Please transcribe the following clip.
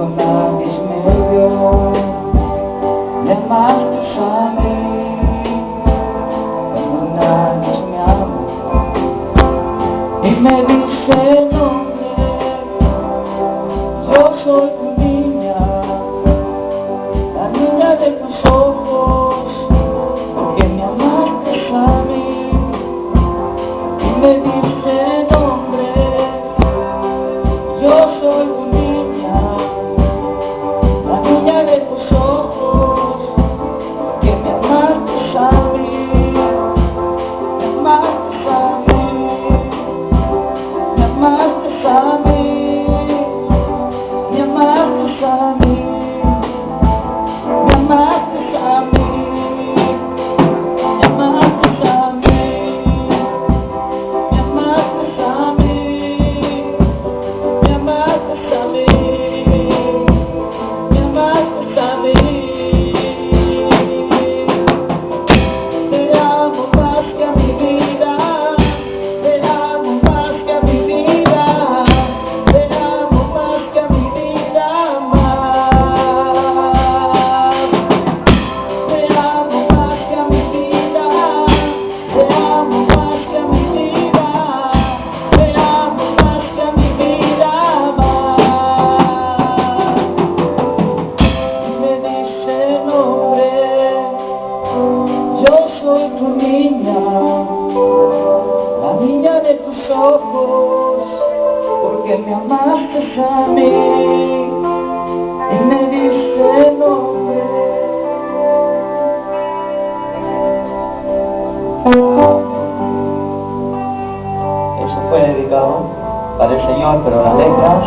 cuando nadie me vio, me amaste a mí, cuando nadie me amó, y me dice el nombre, yo soy tu niña, la niña de tus ojos, porque me amaste a mí, y me dice el nombre, yo soy tu niña, la niña de tus ojos, porque me amaste a mí, me amaste a mí, me amaste a mí, me amaste a mí, me amaste a mí, me amaste a mí, me amaste a mí, me amaste a mí, me amaste a mí. Te amo más que a mi vida, te amo más que a mi vida, te amo más que a mi vida más. Te amo más que a mi vida, te amo más que a mi vida, te amo más que a mi vida más. Y me dice el nombre, yo soy tu niña, la niña de tus ojos, porque me amaste a mí, y me dice el nombre. Eso fue dedicado para el Señor, pero las letras